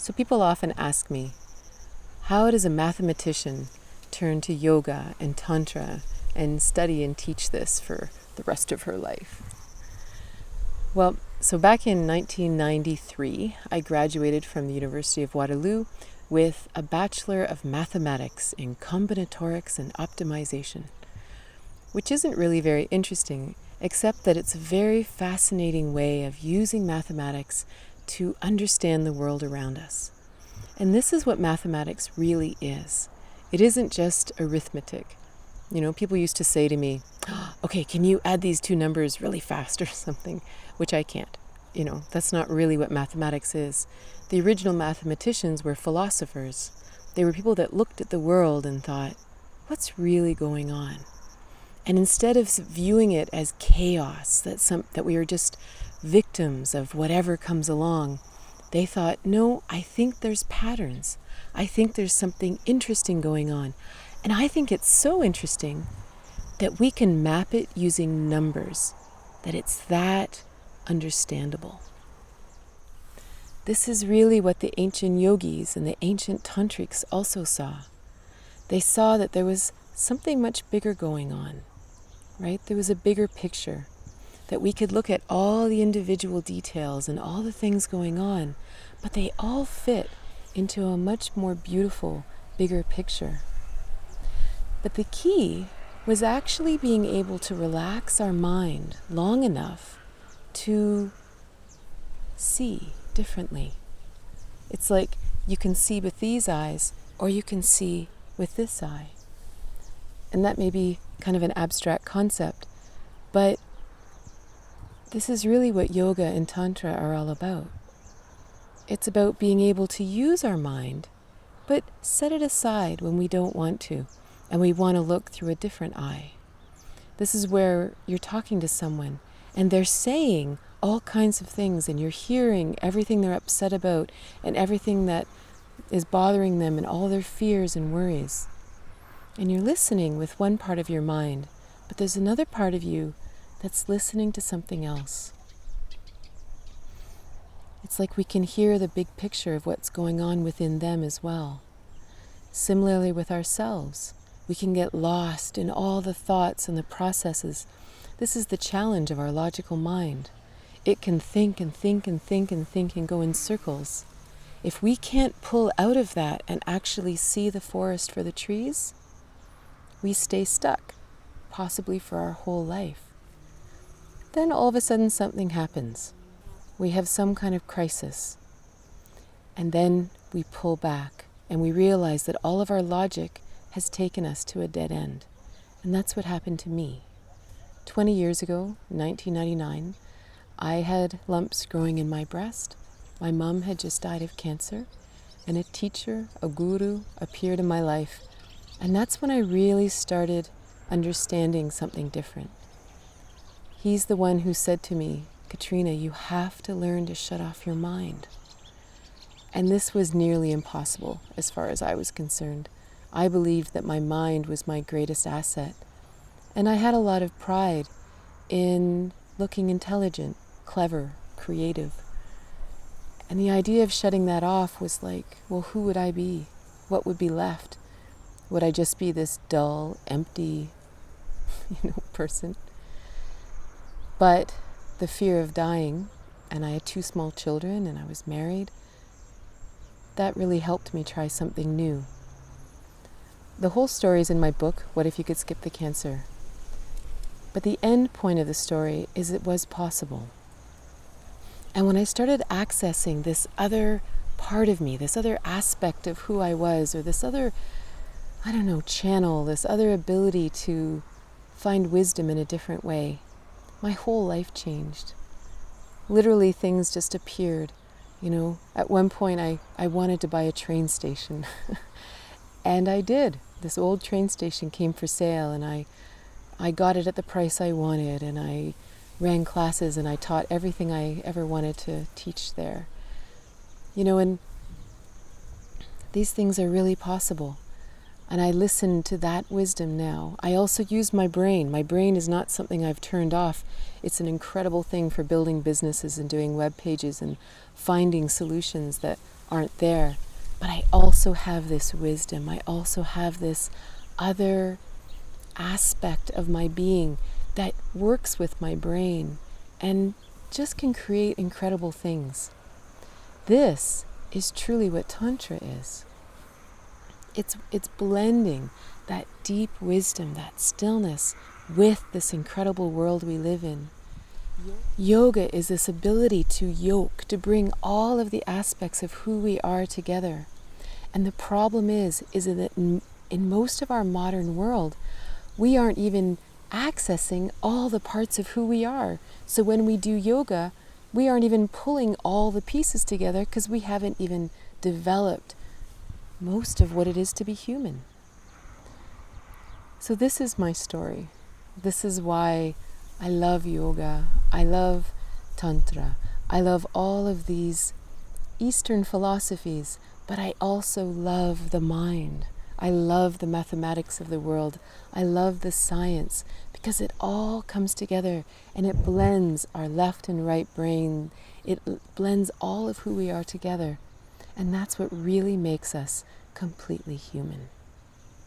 So people often ask me, how does a mathematician turn to yoga and tantra and study and teach this for the rest of her life? Well, so back in 1993, I graduated from the University of Waterloo with a Bachelor of Mathematics in Combinatorics and Optimization, which isn't really very interesting, except that it's a very fascinating way of using mathematics to understand the world around us. And this is what mathematics really is. It isn't just arithmetic. You know, people used to say to me, okay, can you add these two numbers really fast or something? Which I can't. You know, that's not really what mathematics is. The original mathematicians were philosophers. They were people that looked at the world and thought, what's really going on? And instead of viewing it as chaos, that we are just victims of whatever comes along, they thought, no, I think there's patterns. I think there's something interesting going on. And I think it's so interesting that we can map it using numbers, that it's that understandable. This is really what the ancient yogis and the ancient tantriks also saw. They saw that there was something much bigger going on, right? There was a bigger picture, that we could look at all the individual details and all the things going on, but they all fit into a much more beautiful, bigger picture. But the key was actually being able to relax our mind long enough to see differently. It's like you can see with these eyes, or you can see with this eye. And that may be kind of an abstract concept, but this is really what yoga and tantra are all about. It's about being able to use our mind, but set it aside when we don't want to, and we want to look through a different eye. This is where you're talking to someone, and they're saying all kinds of things, and you're hearing everything they're upset about, and everything that is bothering them, and all their fears and worries. And you're listening with one part of your mind, but there's another part of you that's listening to something else. It's like we can hear the big picture of what's going on within them as well. Similarly with ourselves, we can get lost in all the thoughts and the processes. This is the challenge of our logical mind. It can think and think and think and think and go in circles. If we can't pull out of that and actually see the forest for the trees, we stay stuck, possibly for our whole life. Then all of a sudden something happens. We have some kind of crisis. And then we pull back and we realize that all of our logic has taken us to a dead end. And that's what happened to me. 20 years ago, 1999, I had lumps growing in my breast. My mom had just died of cancer, and a teacher, a guru, appeared in my life. And that's when I really started understanding something different. He's the one who said to me, Katrina, you have to learn to shut off your mind. And this was nearly impossible as far as I was concerned. I believed that my mind was my greatest asset. And I had a lot of pride in looking intelligent, clever, creative. And the idea of shutting that off was like, well, who would I be? What would be left? Would I just be this dull, empty, person? But the fear of dying, and I had 2 small children, and I was married, that really helped me try something new. The whole story is in my book, What If You Could Skip the Cancer? But the end point of the story is it was possible. And when I started accessing this other part of me, this other aspect of who I was, or this other, channel, this other ability to find wisdom in a different way, my whole life changed. Literally, things just appeared. At one point I wanted to buy a train station. And I did. This old train station came for sale, and I got it at the price I wanted, and I ran classes, and I taught everything I ever wanted to teach there. And these things are really possible. And I listen to that wisdom now. I also use my brain. My brain is not something I've turned off. It's an incredible thing for building businesses and doing web pages and finding solutions that aren't there. But I also have this wisdom. I also have this other aspect of my being that works with my brain and just can create incredible things. This is truly what Tantra is. It's blending that deep wisdom, that stillness, with this incredible world we live in. Yoga is this ability to yoke, to bring all of the aspects of who we are together. And the problem is that in most of our modern world, we aren't even accessing all the parts of who we are. So when we do yoga, we aren't even pulling all the pieces together because we haven't even developed most of what it is to be human. So this is my story. This is why I love yoga. I love tantra. I love all of these Eastern philosophies, but I also love the mind. I love the mathematics of the world. I love the science because it all comes together and it blends our left and right brain. It blends all of who we are together. And that's what really makes us completely human.